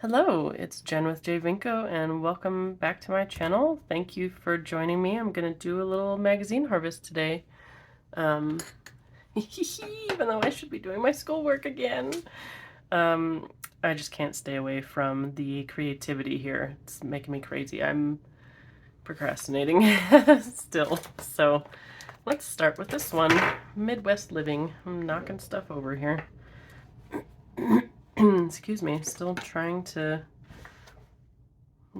Hello, it's Jen with J Vinco, and welcome back to my channel. Thank you for joining me. I'm gonna do a little magazine harvest today. Um, even though I should be doing my schoolwork again. I just can't stay away from the creativity here. It's making me crazy. I'm procrastinating still. So let's start with this one, Midwest Living. I'm knocking stuff over here. Excuse me, still trying to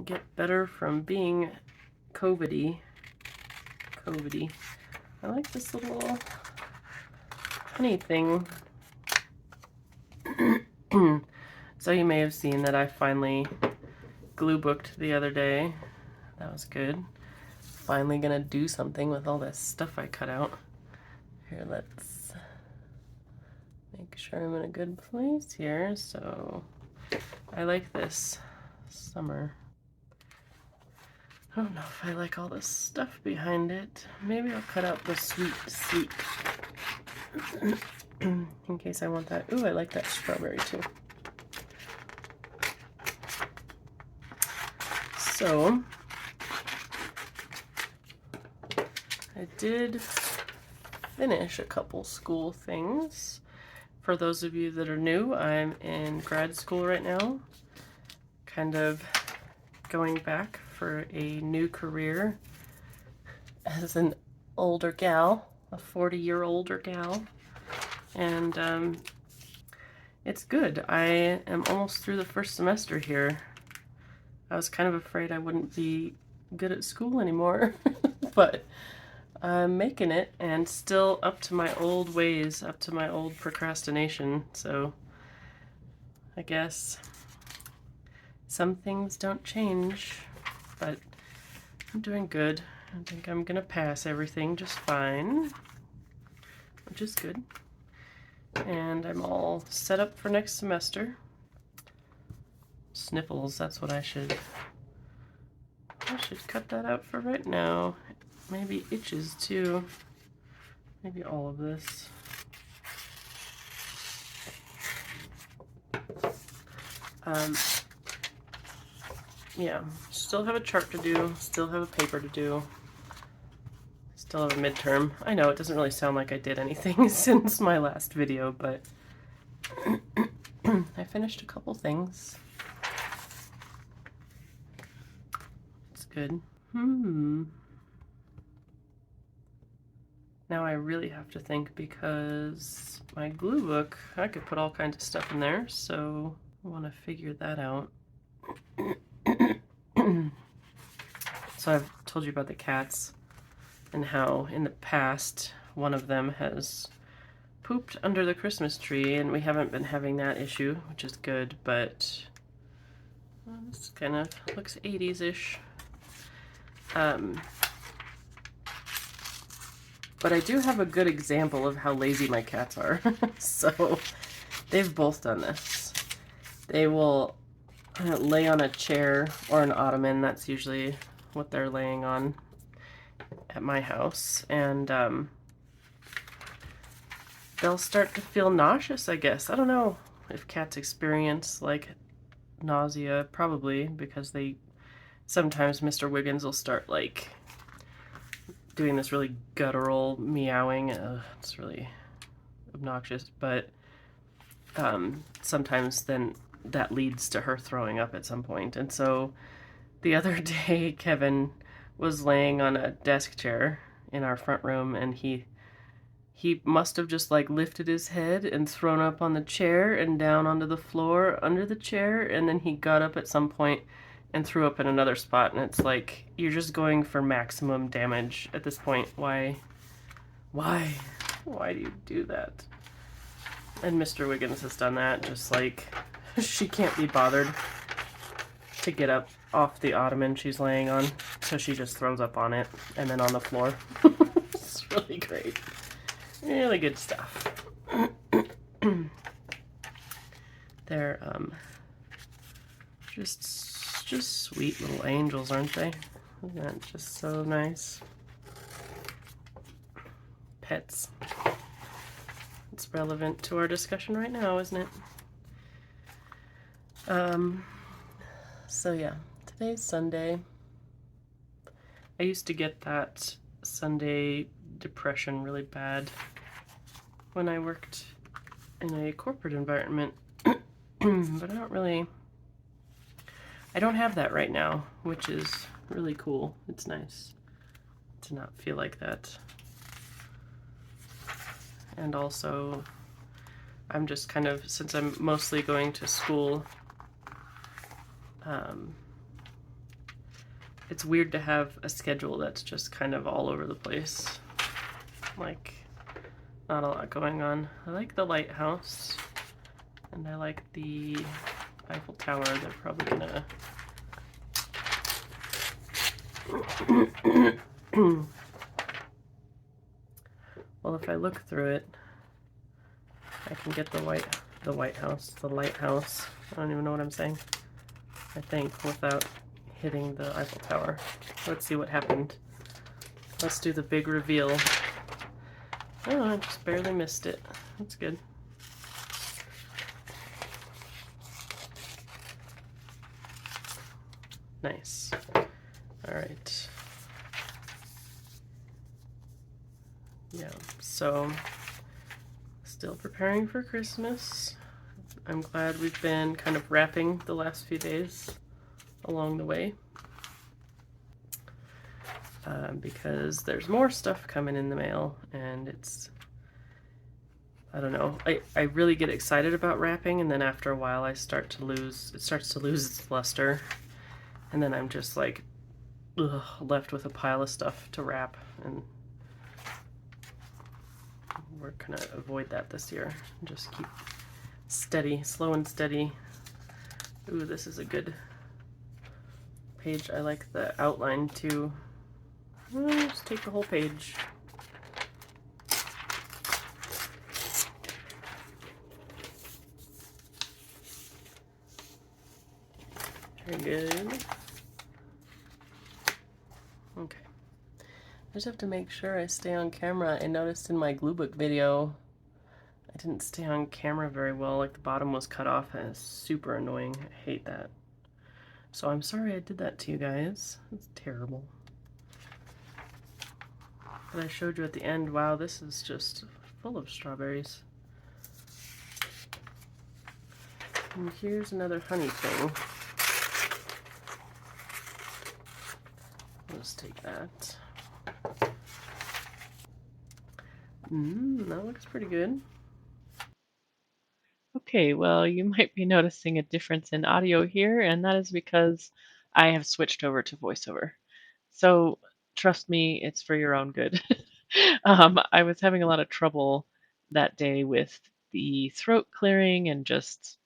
get better from being COVID-y. I like this little honey thing. So you may have seen that I finally glue booked the other day. That was good. Finally gonna do something with all this stuff I cut out. Here, let's make sure I'm in a good place here. So I like this summer. I don't know if I like all this stuff behind it. Maybe I'll cut out the sweet in case I want that. Ooh, I like that strawberry too. So I did finish a couple school things. For those of you that are new, I'm in grad school right now, kind of going back for a new career as an older gal, a 40-year-older gal, and it's good. I am almost through the first semester here. I was kind of afraid I wouldn't be good at school anymore, but I'm making it, and still up to my old ways, up to my old procrastination. So I guess some things don't change, but I'm doing good. I think I'm gonna pass everything just fine, which is good. And I'm all set up for next semester. Sniffles, that's what I should cut that out for right now. Maybe itches too. Maybe all of this. Yeah, still have a chart to do, still have a paper to do, still have a midterm. I know it doesn't really sound like I did anything since my last video, but I finished a couple things. It's good. Now I really have to think, because my glue book, I could put all kinds of stuff in there, so I want to figure that out. So I've told you about the cats and how in the past one of them has pooped under the Christmas tree, and we haven't been having that issue, which is good, but this kind of looks 80s-ish. But I do have a good example of how lazy my cats are. So they've both done this. They will lay on a chair or an ottoman. That's usually what they're laying on at my house. And they'll start to feel nauseous, I guess. I don't know if cats experience like nausea, probably, because they sometimes Mr. Wiggins will start like doing this really guttural meowing. It's really obnoxious, but sometimes then that leads to her throwing up at some point. And so the other day, Kevin was laying on a desk chair in our front room, and he must have just like lifted his head and thrown up on the chair and down onto the floor under the chair, and then he got up at some point and threw up in another spot. And it's like, you're just going for maximum damage at this point. Why do you do that? And Mr. Wiggins has done that, just like she can't be bothered to get up off the ottoman she's laying on, so she just throws up on it and then on the floor. It's really great. Really good stuff. They're just sweet little angels, aren't they? Isn't that just so nice? Pets. It's relevant to our discussion right now, isn't it? So yeah, today's Sunday. I used to get that Sunday depression really bad when I worked in a corporate environment, but I don't have that right now, which is really cool. It's nice to not feel like that. And also, I'm just kind of, since I'm mostly going to school, it's weird to have a schedule that's just kind of all over the place. Like, not a lot going on. I like the lighthouse, and I like the Eiffel Tower. They're probably gonna well, if I look through it, I can get the lighthouse. I don't even know what I'm saying. I think without hitting the Eiffel Tower. Let's see what happened. Let's do the big reveal. Oh, I just barely missed it. That's good. Nice. All right. Yeah, so still preparing for Christmas. I'm glad we've been kind of wrapping the last few days along the way. Because there's more stuff coming in the mail, and it's, I don't know, I really get excited about wrapping, and then after a while it starts to lose its luster, and then I'm just like left with a pile of stuff to wrap, and we're gonna avoid that this year. Just keep steady, slow and steady. Ooh, this is a good page. I like the outline too. Just take the whole page. Very good. Okay. I just have to make sure I stay on camera. I noticed in my glue book video, I didn't stay on camera very well. Like the bottom was cut off, and it's super annoying. I hate that. So I'm sorry I did that to you guys. It's terrible. But I showed you at the end, wow, this is just full of strawberries. And here's another honey thing. Let's take that. That looks pretty good. Okay, well, you might be noticing a difference in audio here, and that is because I have switched over to voiceover. So trust me, it's for your own good. I was having a lot of trouble that day with the throat clearing and just,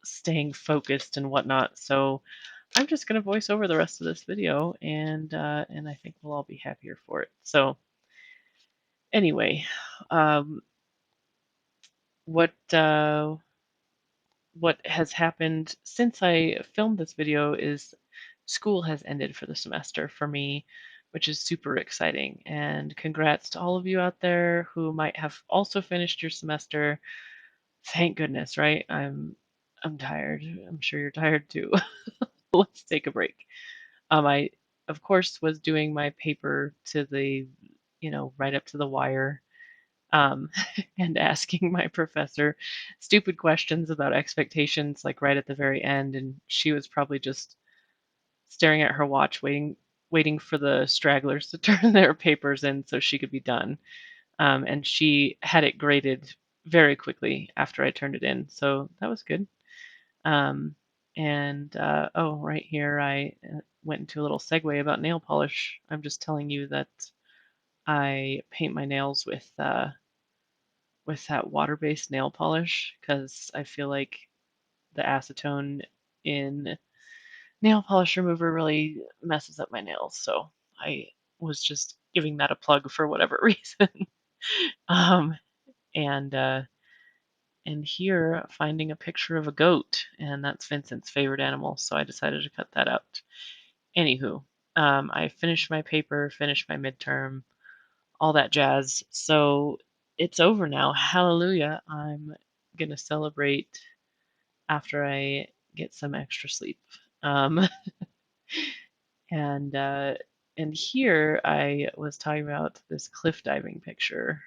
staying focused and whatnot. So I'm just going to voice over the rest of this video, and I think we'll all be happier for it. So anyway, what has happened since I filmed this video is school has ended for the semester for me, which is super exciting. And congrats to all of you out there who might have also finished your semester. Thank goodness, right? I'm tired. I'm sure you're tired too. Let's take a break. I of course was doing my paper to the, right up to the wire, um, and asking my professor stupid questions about expectations, like right at the very end, and she was probably just staring at her watch, waiting for the stragglers to turn their papers in so she could be done. And she had it graded very quickly after I turned it in, so that was good. Oh, right here I went into a little segue about nail polish. I'm just telling you that I paint my nails with that water-based nail polish because I feel like the acetone in nail polish remover really messes up my nails. So I was just giving that a plug for whatever reason. um, and uh, and here finding a picture of a goat, and that's Vincent's favorite animal. So I decided to cut that out. Anywho, I finished my paper, finished my midterm, all that jazz. So it's over now. Hallelujah. I'm gonna celebrate after I get some extra sleep. Um, and uh, and here I was talking about this cliff diving picture.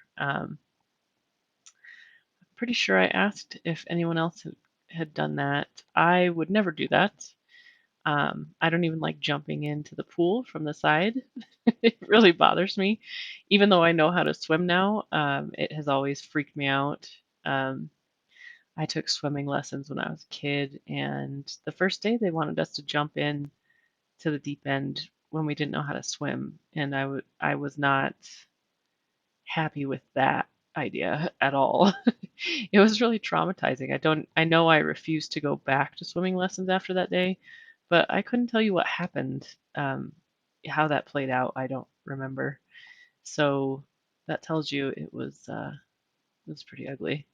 Pretty sure I asked if anyone else had done that. I would never do that. I don't even like jumping into the pool from the side. It really bothers me. Even though I know how to swim now, it has always freaked me out. Um, I took swimming lessons when I was a kid, and the first day they wanted us to jump in to the deep end when we didn't know how to swim, and I was not happy with that idea at all. It was really traumatizing. I know I refused to go back to swimming lessons after that day, but I couldn't tell you what happened. How that played out, I don't remember. So that tells you it was pretty ugly.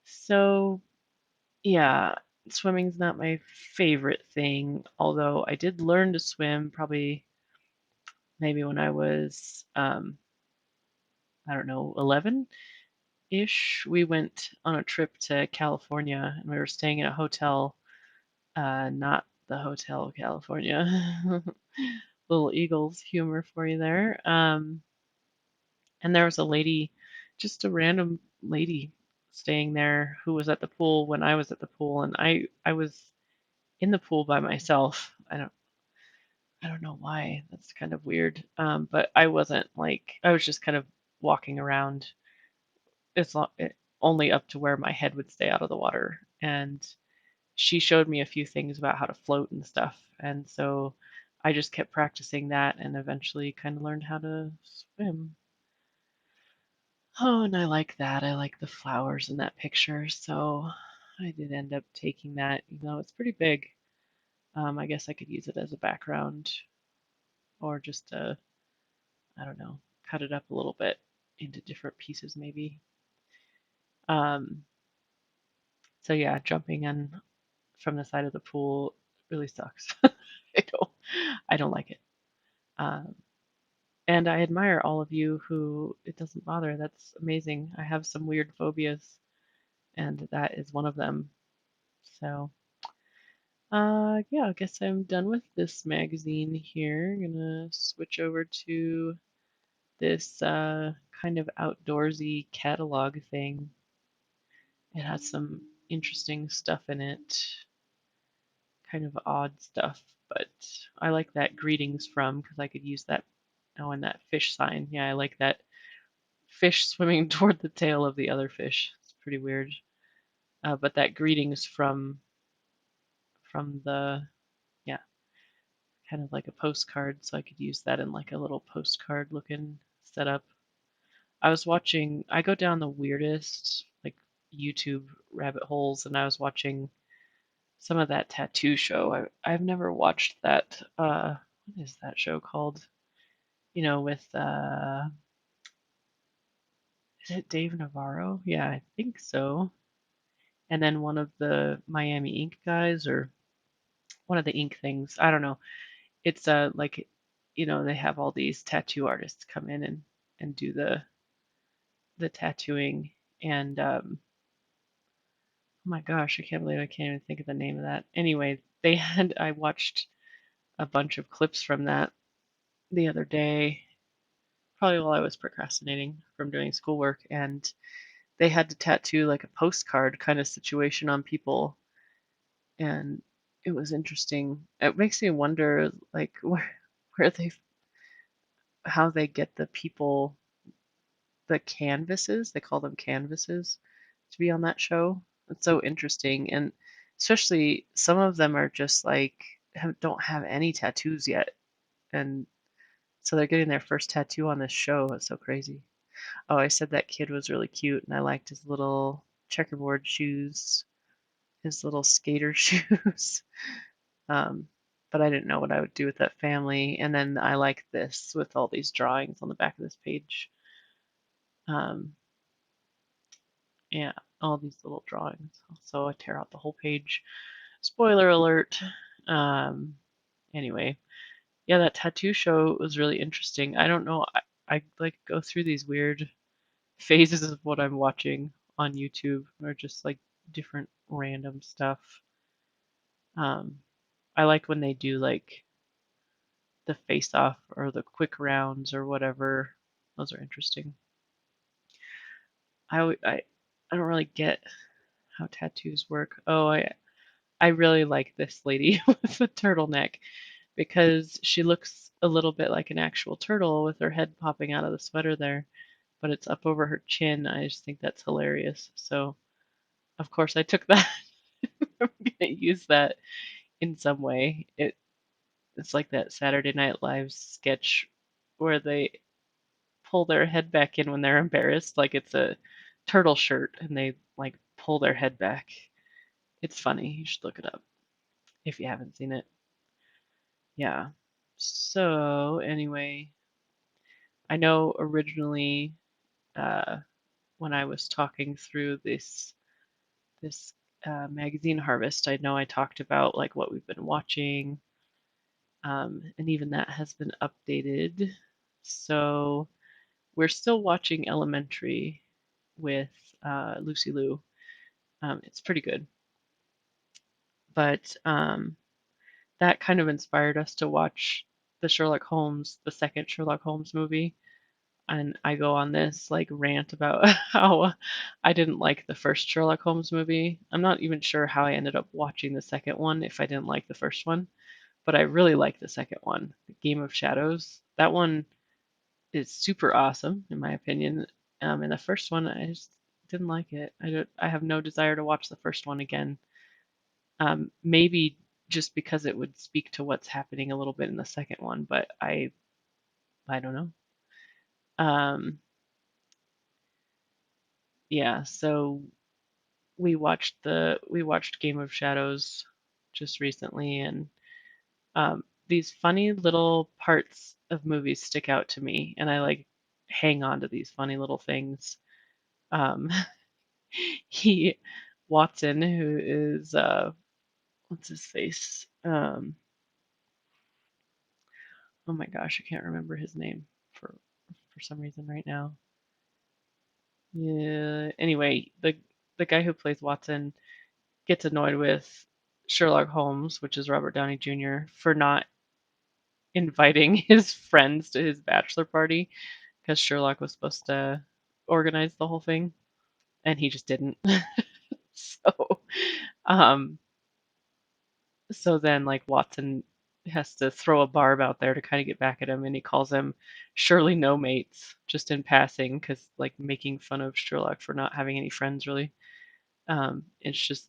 So yeah, swimming's not my favorite thing, although I did learn to swim probably maybe when I was I don't know, 11-ish. We went on a trip to California and we were staying in a hotel, not the Hotel California. Little Eagles humor for you there. And there was a lady, just a random lady staying there who was at the pool when I was at the pool, and I was in the pool by myself. I don't know why. That's kind of weird. But I wasn't like I was just kind of walking around. Only up to where my head would stay out of the water, and she showed me a few things about how to float and stuff, and so I just kept practicing that, and eventually kind of learned how to swim. Oh, and I like that. I like the flowers in that picture, so I did end up taking that, even though it's pretty big. I guess I could use it as a background or just I don't know, cut it up a little bit into different pieces maybe. Um, so yeah, jumping in from the side of the pool really sucks. I don't, I don't like it. Um, and I admire all of you who it doesn't bother. That's amazing. I have some weird phobias, and that is one of them. So, yeah, I guess I'm done with this magazine here. I'm gonna switch over to this kind of outdoorsy catalog thing. It has some interesting stuff in it, kind of odd stuff, but I like that greetings from because I could use that. Oh, and that fish sign. Yeah, I like that fish swimming toward the tail of the other fish. It's pretty weird. But that greetings from the yeah, kind of like a postcard, so I could use that in like a little postcard looking setup. I go down the weirdest like YouTube rabbit holes, and I was watching some of that tattoo show. I've never watched that. What is that show called? You know, with is it Dave Navarro? Yeah, I think so. And then one of the Miami Ink guys, or one of the ink things. I don't know. It's like, they have all these tattoo artists come in and do the tattooing. And oh my gosh, I can't believe I can't even think of the name of that. Anyway, I watched a bunch of clips from that the other day, probably while I was procrastinating from doing schoolwork, and they had to tattoo like a postcard kind of situation on people, and it was interesting. It makes me wonder, like, where they, how they get the people, the canvases, they call them canvases, to be on that show. It's so interesting, and especially some of them are just like don't have any tattoos yet, and so they're getting their first tattoo on this show. It's so crazy. Oh, I said that kid was really cute, and I liked his little checkerboard shoes, his little skater shoes. Um, but I didn't know what I would do with that family. And then I like this with all these drawings on the back of this page. Um, yeah, all these little drawings. So I tear out the whole page. Spoiler alert. Um, anyway, yeah, that tattoo show was really interesting. I don't know. I like go through these weird phases of what I'm watching on YouTube, or just like different random stuff. Um, I like when they do like the face off or the quick rounds or whatever. Those are interesting. I don't really get how tattoos work. Oh, I really like this lady with the turtleneck because she looks a little bit like an actual turtle with her head popping out of the sweater there, but it's up over her chin. I just think that's hilarious. So, of course, I took that. I'm gonna use that in some way. It's like that Saturday Night Live sketch where they pull their head back in when they're embarrassed, like it's a turtle shirt and they like pull their head back. It's funny. You should look it up if you haven't seen it. Yeah. So, anyway, I know originally uh, when I was talking through this magazine harvest, I know I talked about like what we've been watching, and even that has been updated. So we're still watching Elementary with Lucy Liu. It's pretty good, but that kind of inspired us to watch the second Sherlock Holmes movie. And I go on this like rant about how I didn't like the first Sherlock Holmes movie. I'm not even sure how I ended up watching the second one if I didn't like the first one, but I really like the second one, The Game of Shadows. That one is super awesome in my opinion. And the first one, I just didn't like it. I have no desire to watch the first one again. Maybe just because it would speak to what's happening a little bit in the second one, but I don't know. Yeah, so we watched Game of Shadows just recently, and these funny little parts of movies stick out to me, and I like hang on to these funny little things. Um, he Watson, who is what's his face? Oh my gosh, I can't remember his name for some reason right now. Yeah. Anyway, the guy who plays Watson gets annoyed with Sherlock Holmes, which is Robert Downey Jr., for not inviting his friends to his bachelor party because Sherlock was supposed to organize the whole thing, and he just didn't. So, um, so then like Watson has to throw a barb out there to kind of get back at him, and he calls him Shirley-No-Mates just in passing because like making fun of Sherlock for not having any friends really. It's just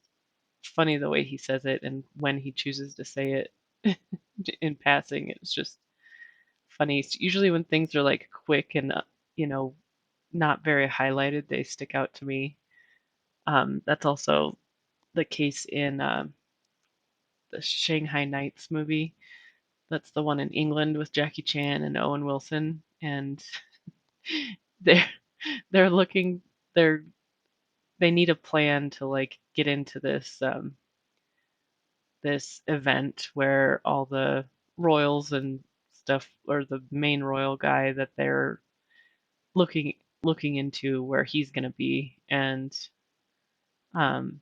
funny the way he says it and when he chooses to say it in passing. It's just funny. Usually when things are like quick and you know not very highlighted, they stick out to me. That's also the case in the Shanghai Nights movie. That's the one in England with Jackie Chan and Owen Wilson, and they're they're looking they're they need a plan to like get into this event where all the royals and stuff, or the main royal guy that they're looking looking into where he's going to be, um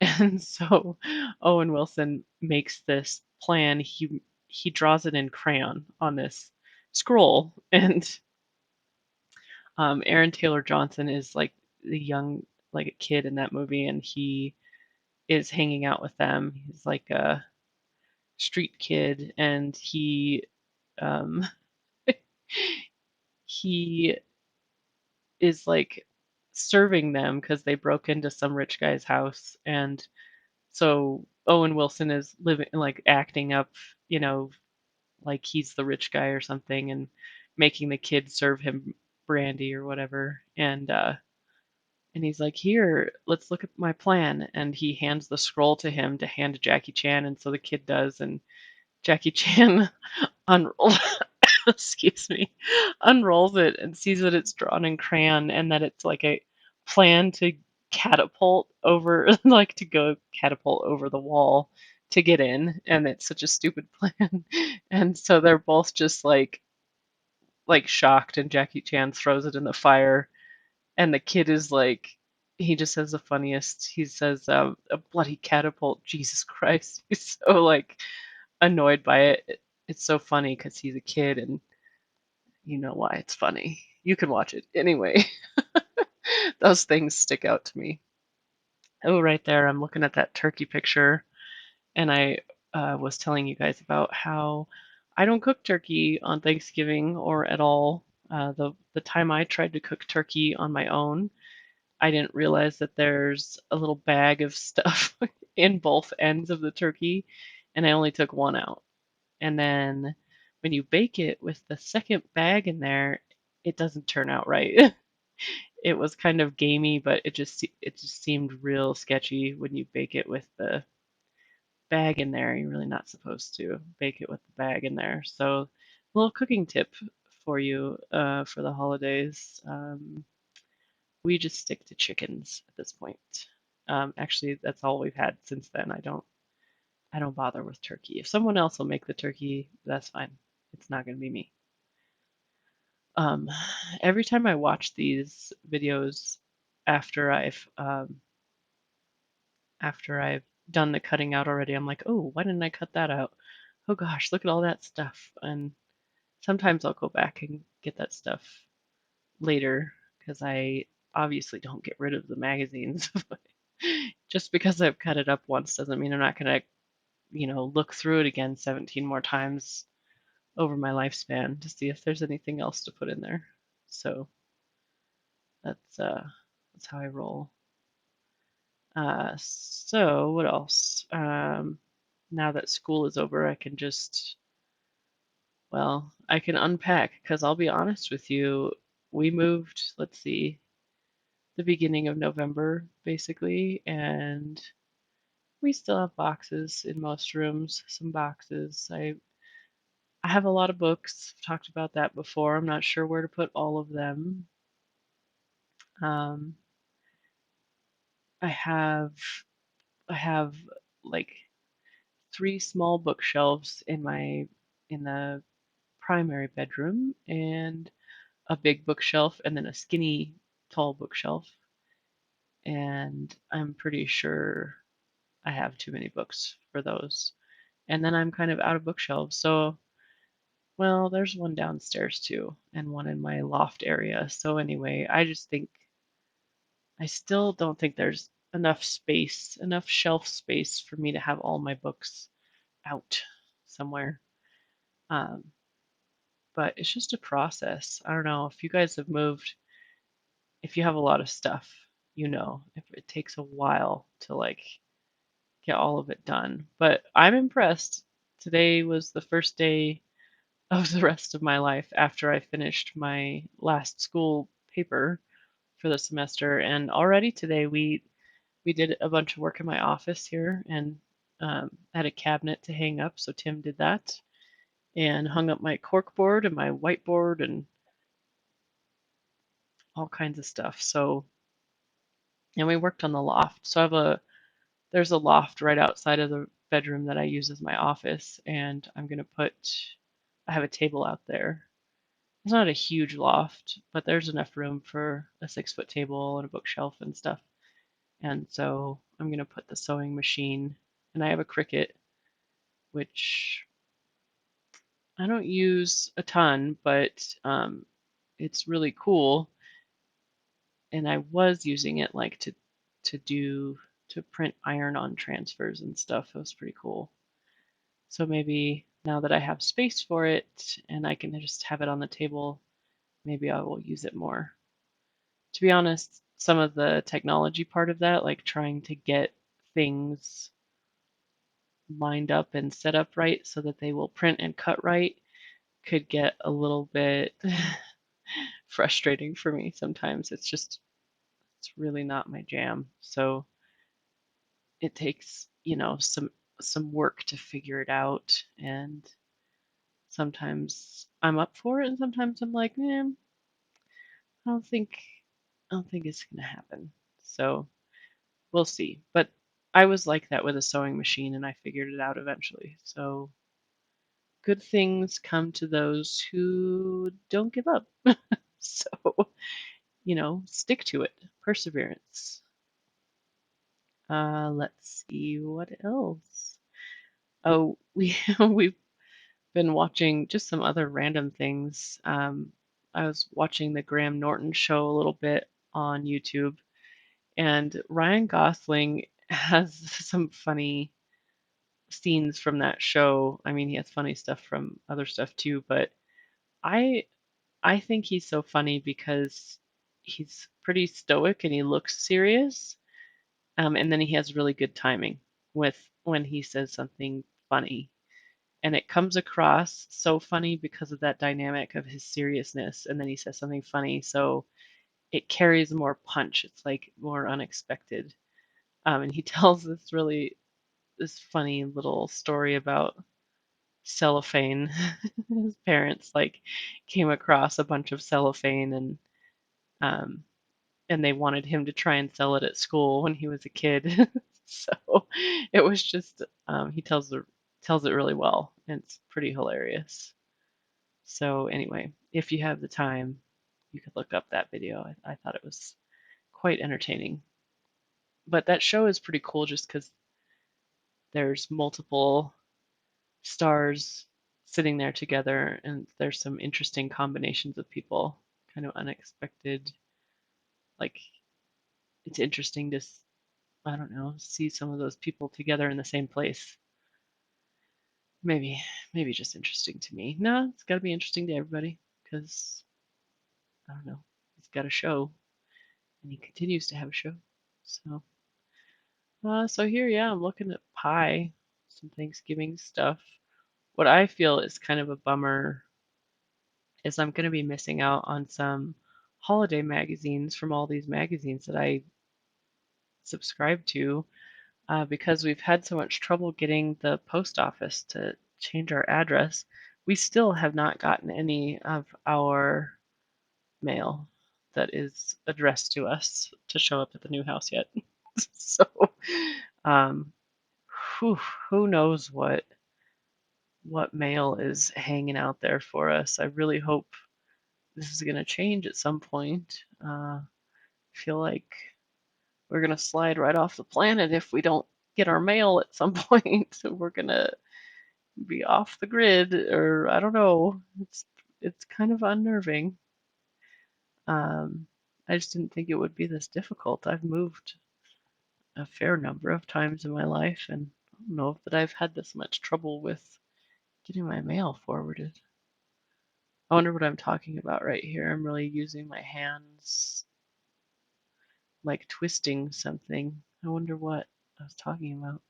and so Owen Wilson makes this plan. He draws it in crayon on this scroll, and Aaron Taylor Johnson is like the young like a kid in that movie, and he is hanging out with them. He's like a street kid, and um, he is like serving them because they broke into some rich guy's house, and so Owen Wilson is living like acting up, you know, like he's the rich guy or something, and making the kid serve him brandy or whatever, and he's like, "Here, let's look at my plan," and he hands the scroll to him to hand to Jackie Chan, and so the kid does, and Jackie Chan unrolls excuse me, unrolls it and sees that it's drawn in crayon and that it's like a plan to catapult over, like to go catapult over the wall to get in, and it's such a stupid plan. And so they're both just like shocked, and Jackie Chan throws it in the fire, and the kid is like he just has the funniest. He says, "A bloody catapult, Jesus Christ!" He's so like annoyed by it. It's so funny because he's a kid, and you know why it's funny. You can watch it anyway. Those things stick out to me. Oh, right there, I'm looking at that turkey picture, and I was telling you guys about how I don't cook turkey on Thanksgiving or at all. The time I tried to cook turkey on my own, I didn't realize that there's a little bag of stuff in both ends of the turkey, and I only took one out. And then when you bake it with the second bag in there, it doesn't turn out right. It was kind of gamey, but it just seemed real sketchy when you bake it with the bag in there. You're really not supposed to bake it with the bag in there. So, a little cooking tip for you for the holidays. We just stick to chickens at this point. Actually, that's all we've had since then. I don't bother with turkey. If someone else will make the turkey, that's fine. It's not going to be me. Um, every time I watch these videos after I've done the cutting out already, I'm like, oh, why didn't I cut that out? Oh gosh, look at all that stuff. And sometimes I'll go back and get that stuff later because I obviously don't get rid of the magazines. Just because I've cut it up once doesn't mean I'm not gonna, look through it again 17 more times over my lifespan to see if there's anything else to put in there. So that's how I roll. So what else? Now that school is over, I can just, well, I can unpack because I'll be honest with you, we moved, let's see, the beginning of November basically, and we still have boxes in most rooms, some boxes. I have a lot of books. I've talked about that before. I'm not sure where to put all of them. Um, I have I have like three small bookshelves in the primary bedroom and a big bookshelf and then a skinny tall bookshelf. And I'm pretty sure I have too many books for those. And then I'm kind of out of bookshelves. So, well, there's one downstairs too, and one in my loft area. So, anyway, I still don't think there's enough space, enough shelf space for me to have all my books out somewhere. Um, but it's just a process. I don't know if you guys have moved, if you have a lot of stuff, if it takes a while to like get all of it done. But I'm impressed. Today was the first day of the rest of my life after I finished my last school paper for the semester. And already today we did a bunch of work in my office here and had a cabinet to hang up. So Tim did that and hung up my corkboard and my whiteboard and all kinds of stuff. So, and we worked on the loft. So there's a loft right outside of the bedroom that I use as my office, and I have a table out there. It's not a huge loft, but there's enough room for a 6-foot table and a bookshelf and stuff. And so I'm gonna put the sewing machine, and I have a Cricut, which I don't use a ton, but it's really cool. And I was using it like to do to print iron-on transfers and stuff. It was pretty cool. So maybe now that I have space for it and I can just have it on the table, maybe I will use it more. To be honest, some of the technology part of that, like trying to get things lined up and set up right so that they will print and cut right, could get a little bit frustrating for me sometimes. It's really not my jam. So it takes, some work to figure it out, and sometimes I'm up for it and sometimes I'm like, man, I don't think I don't think it's gonna happen. So we'll see. But I was like that with a sewing machine and I figured it out eventually. So good things come to those who don't give up. So, stick to it. Perseverance. Let's see what else. Oh, we've been watching just some other random things. I was watching the Graham Norton show a little bit on YouTube, and Ryan Gosling has some funny scenes from that show. I mean, he has funny stuff from other stuff too, but I I think he's so funny because he's pretty stoic and he looks serious. And then he has really good timing with when he says something funny. And it comes across so funny because of that dynamic of his seriousness. And then he says something funny. So it carries more punch. It's like more unexpected. And he tells this funny little story about cellophane. His parents like came across a bunch of cellophane um, and they wanted him to try and sell it at school when he was a kid. So it was just he tells it really well, and it's pretty hilarious. So anyway, if you have the time, you could look up that video. I thought it was quite entertaining. But that show is pretty cool just because there's multiple stars sitting there together, and there's some interesting combinations of people, kind of unexpected. Like it's interesting to I don't know, see some of those people together in the same place. Maybe, maybe just interesting to me. No, it's got to be interesting to everybody because I don't know. He's got a show, and he continues to have a show. So here, yeah, I'm looking at pie, some Thanksgiving stuff. What I feel is kind of a bummer is I'm going to be missing out on some holiday magazines from all these magazines that I subscribe to because we've had so much trouble getting the post office to change our address. We still have not gotten any of our mail that is addressed to us to show up at the new house yet. So, um, whew, who knows what mail is hanging out there for us. I really hope this is going to change at some point. I feel like we're going to slide right off the planet if we don't get our mail at some point. So we're going to be off the grid, or I don't know. It's kind of unnerving. I just didn't think it would be this difficult. I've moved a fair number of times in my life, and I don't know that I've had this much trouble with getting my mail forwarded. I wonder what I'm talking about right here. I'm really using my hands like twisting something. I wonder what I was talking about.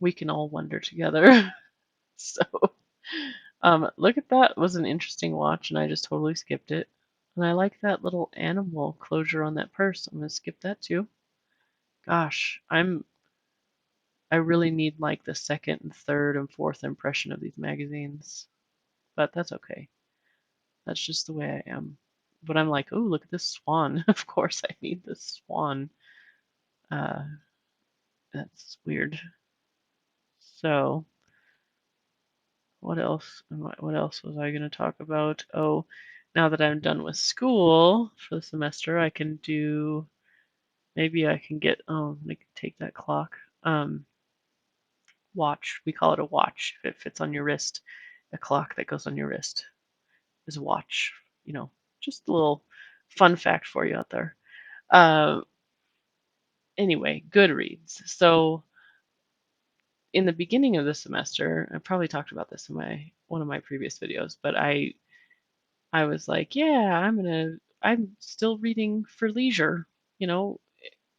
We can all wonder together. So, look at that. It was an interesting watch, and I just totally skipped it. And I like that little animal closure on that purse. I'm gonna skip that too. Gosh, I really need like the second and third and fourth impression of these magazines, but that's okay. That's just the way I am. But I'm like, oh, look at this swan. Of course, I need this swan. Uh, that's weird. So, what else? What else was I going to talk about? Oh, now that I'm done with school for the semester, I can do. Maybe I can get. Oh, I can take that clock. Watch. We call it a watch if it fits on your wrist. A clock that goes on your wrist is a watch. You know, just a little fun fact for you out there. Uh, anyway, Goodreads. So in the beginning of the semester, I probably talked about this in my one of my previous videos, but I was like, yeah, I'm still reading for leisure. You know,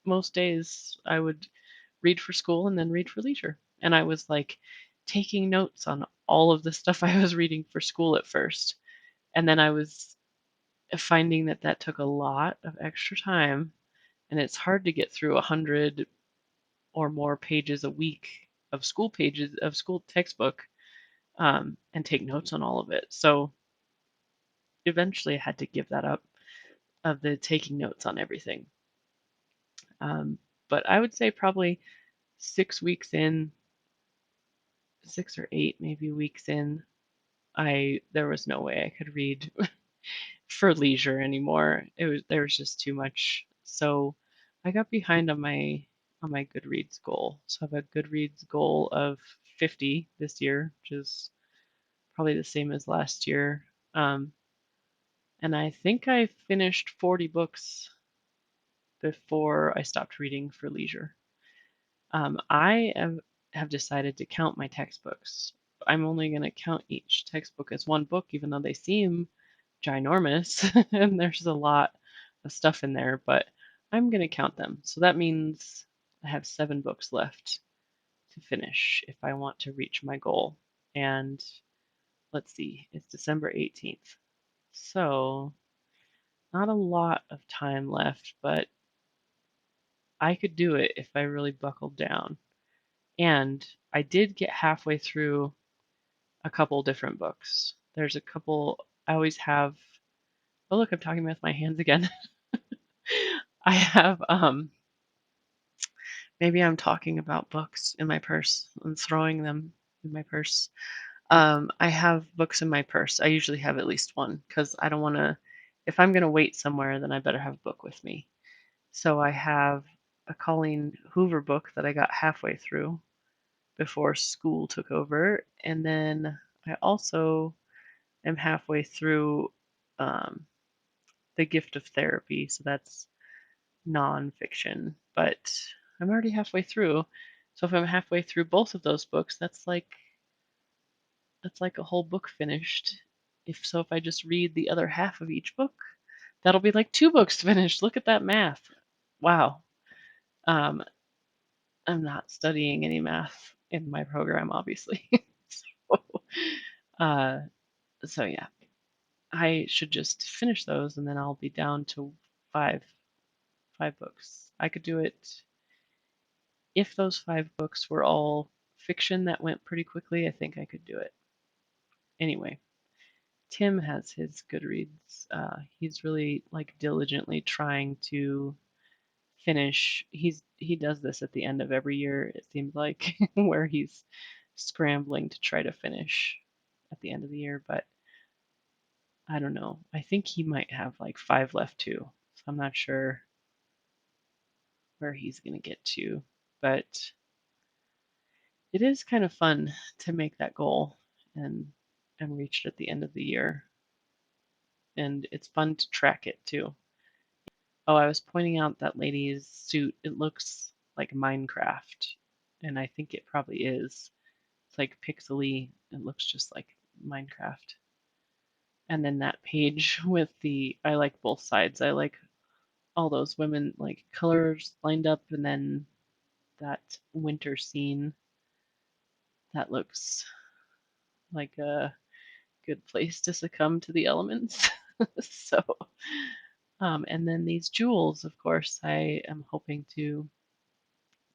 most days I would read for school and then read for leisure. And I was like taking notes on all of the stuff I was reading for school at first. And then I was finding that that took a lot of extra time, and it's hard to get through 100 or more pages a week of school pages of school textbook and take notes on all of it. So eventually I had to give that up of the taking notes on everything. Um, but I would say probably 6 weeks in, 6 or 8 maybe weeks in, I there was no way I could read for leisure anymore. There was just too much. So I got behind on my on my Goodreads goal. So I have a Goodreads goal of 50 this year, which is probably the same as last year. Um, and I think I finished 40 books before I stopped reading for leisure. I have decided to count my textbooks. I'm only going to count each textbook as one book, even though they seem ginormous and there's a lot of stuff in there, but I'm going to count them. So that means I have 7 books left to finish if I want to reach my goal. And let's see, it's December 18th. So not a lot of time left, but I could do it if I really buckled down. And I did get halfway through a couple different books. There's a couple I always have. Oh, look, I'm talking with my hands again. I have, maybe I'm talking about books in my purse and throwing them in my purse. I have books in my purse. I usually have at least one because I don't want to, if I'm going to wait somewhere, then I better have a book with me. So I have a Colleen Hoover book that I got halfway through before school took over. And then I also am halfway through um, The Gift of Therapy. So that's nonfiction, but I'm already halfway through. So if I'm halfway through both of those books, that's like a whole book finished. If I just read the other half of each book, that'll be like 2 books finished. Look at that math. Wow. Um, I'm not studying any math in my program, obviously. so, uh, so yeah, I should just finish those and then I'll be down to five five books. I could do it if those 5 books were all fiction that went pretty quickly. I think I could do it. Anyway, Tim has his Goodreads. He's really like diligently trying to finish. He does this at the end of every year. It seems like where he's scrambling to try to finish at the end of the year. But I don't know. I think he might have like 5 left too. So I'm not sure where he's gonna get to. But it is kind of fun to make that goal and reach it at the end of the year. And it's fun to track it too. Oh, I was pointing out that lady's suit. It looks like Minecraft, and I think it probably is. It's like pixely. It looks just like Minecraft. And then that page with I like both sides. I like all those women like colors lined up, and then that winter scene that looks like a good place to succumb to the elements. so, and then these jewels, of course, I am hoping to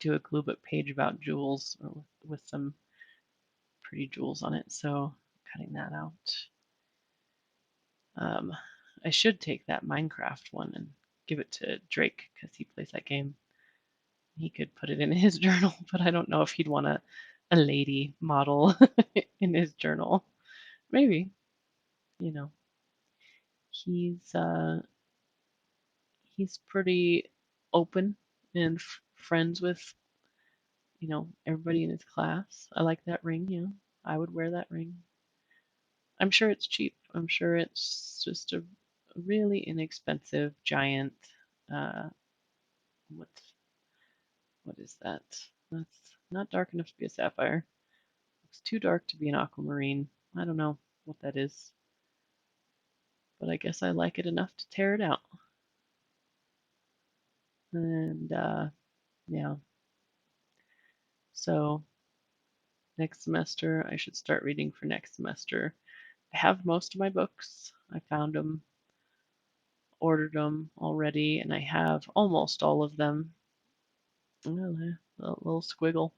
do a glue book page about jewels or with some pretty jewels on it. So, cutting that out. Um, I should take that Minecraft one and give it to Drake because he plays that game. He could put it in his journal, but I don't know if he'd want a lady model in his journal. Maybe, you know, he's he's pretty open and friends with everybody in his class. I like that ring. I would wear that ring. I'm sure it's cheap. I'm sure it's just a really inexpensive giant. Uh, what what is that? That's not dark enough to be a sapphire. It's too dark to be an aquamarine. I don't know what that is, but I guess I like it enough to tear it out. And yeah, so next semester I should start reading for next semester. I have most of my books. I found them, ordered them already, and I have almost all of them. Oh, a little squiggle.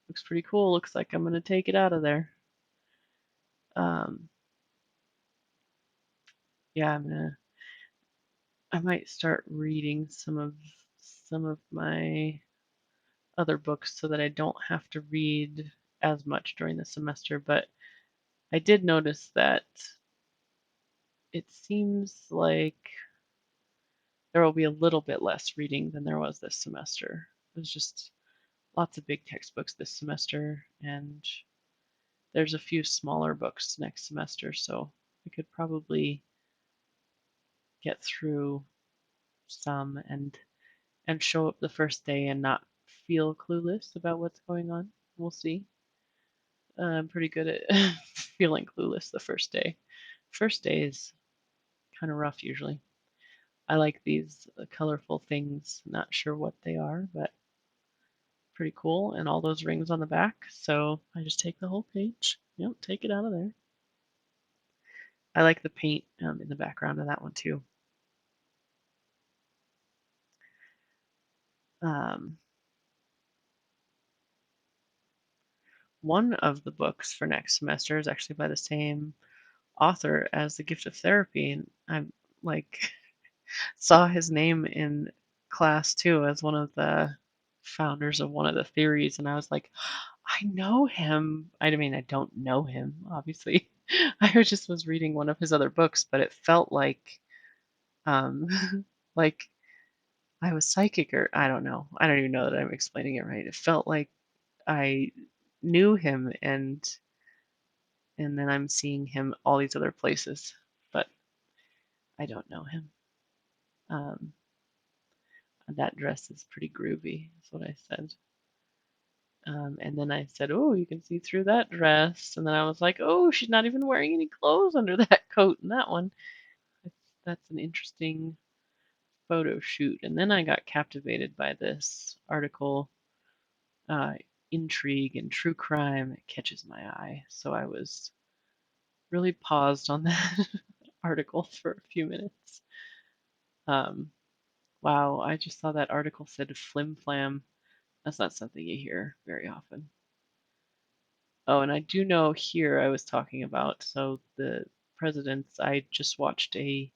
Looks pretty cool. Looks like I'm going to take it out of there. Um, yeah, I might start reading some of my other books so that I don't have to read as much during the semester, but I did notice that it seems like there will be a little bit less reading than there was this semester. There's just lots of big textbooks this semester, and there's a few smaller books next semester, so I could probably get through some and show up the first day and not feel clueless about what's going on. We'll see. I'm pretty good at feeling clueless the first day. First day is kind of rough usually. I like these colorful things. Not sure what they are, but pretty cool. And all those rings on the back. So I just take the whole page. Yep, take it out of there. I like the paint in the background of that one too. Um, one of the books for next semester is actually by the same author as The Gift of Therapy, and I'm like saw his name in class too as one of the founders of one of the theories, and I was like, I know him. I mean, I don't know him, obviously. I just was reading one of his other books, but it felt um, like I was psychic, or I don't know. I don't even know that I'm explaining it right. It felt like I knew him, and then I'm seeing him all these other places, but I don't know him. Um, that dress is pretty groovy, is what I said. And then I said, "Oh, you can see through that dress." And then I was like, "Oh, she's not even wearing any clothes under that coat in that one." That's an interesting photo shoot. And then I got captivated by this article, uh, intrigue and true crime. It catches my eye. So I was really paused on that article for a few minutes. Um, wow, I just saw that article said flim flam. That's not something you hear very often. Oh, and I do know here I was talking about, so the presidents, I just watched a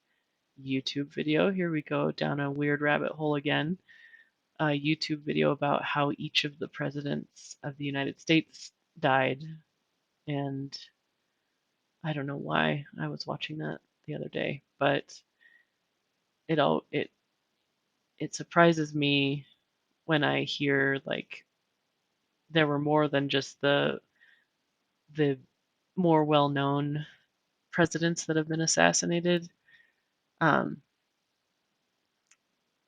YouTube video. Here we go down a weird rabbit hole again. A YouTube video about how each of the presidents of the United States died. And I don't know why I was watching that the other day, but it all it surprises me when I hear like there were more than just the more well-known presidents that have been assassinated. Um,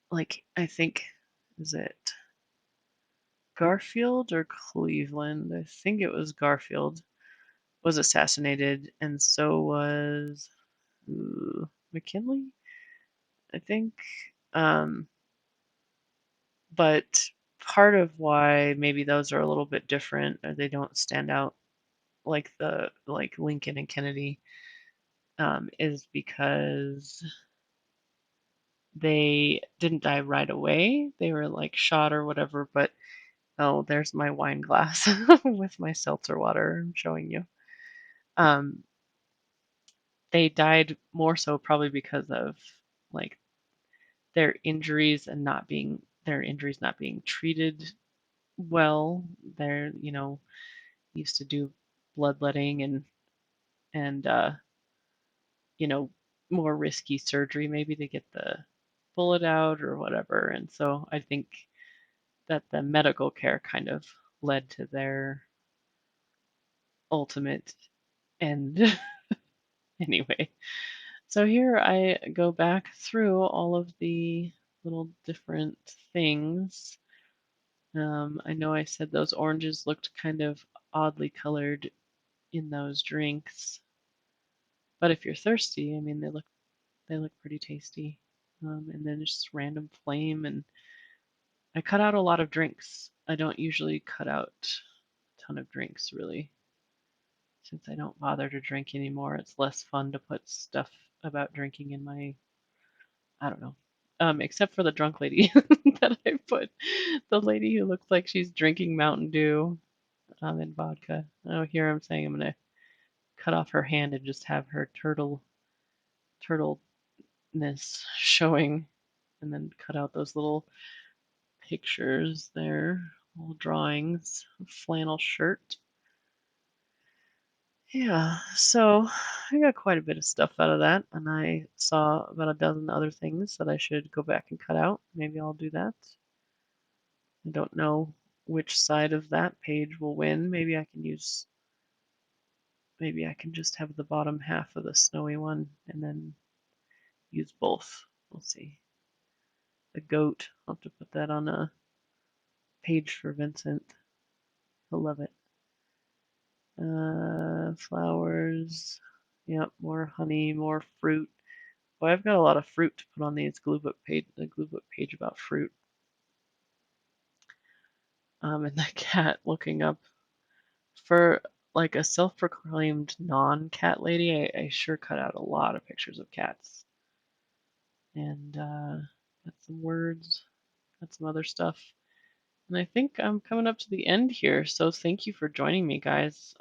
like I think is it Garfield or Cleveland? I think it was Garfield was assassinated, and so was McKinley, I think. Um, but part of why maybe those are a little bit different, or they don't stand out like the like Lincoln and Kennedy, is because they didn't die right away. They were like shot or whatever, but oh, there's my wine glass with my seltzer water I'm showing you. Um, they died more so probably because of like their injuries not being treated well. They're used to do bloodletting and you know more risky surgery maybe to get the bullet out or whatever. And so I think that the medical care kind of led to their ultimate end. Anyway, so here I go back through all of the little different things. I know I said those oranges looked kind of oddly colored in those drinks, but if you're thirsty, I mean they look pretty tasty. And then just random flame, and I cut out a lot of drinks. I don't usually cut out a ton of drinks really, since I don't bother to drink anymore. It's less fun to put stuff about drinking in my I don't know. Except for the drunk lady that I put, the lady who looks like she's drinking Mountain Dew and vodka. Oh, here I'm saying I'm gonna cut off her hand and just have her turtleness showing, and then cut out those little pictures there, little drawings, flannel shirt. Yeah, so I got quite a bit of stuff out of that, and I saw about a dozen other things that I should go back and cut out. Maybe I'll do that. I don't know which side of that page will win. Maybe I can just have the bottom half of the snowy one and then use both. We'll see. The goat, I'll have to put that on a page for Vincent. He'll love it. Flowers. Yep, more honey, more fruit. Boy, I've got a lot of fruit to put on the glue book page about fruit. And the cat looking up for like a self-proclaimed non-cat lady. I sure cut out a lot of pictures of cats. And got some words, got some other stuff. And I think I'm coming up to the end here. So thank you for joining me, guys.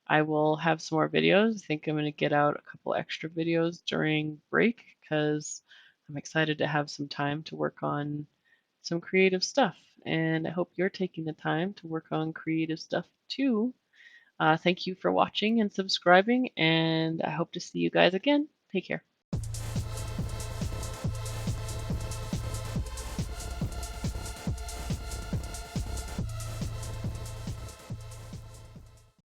I will have some more videos. I think I'm going to get out a couple extra videos during break because I'm excited to have some time to work on some creative stuff. And I hope you're taking the time to work on creative stuff too. Thank you for watching and subscribing, and I hope to see you guys again. Take care.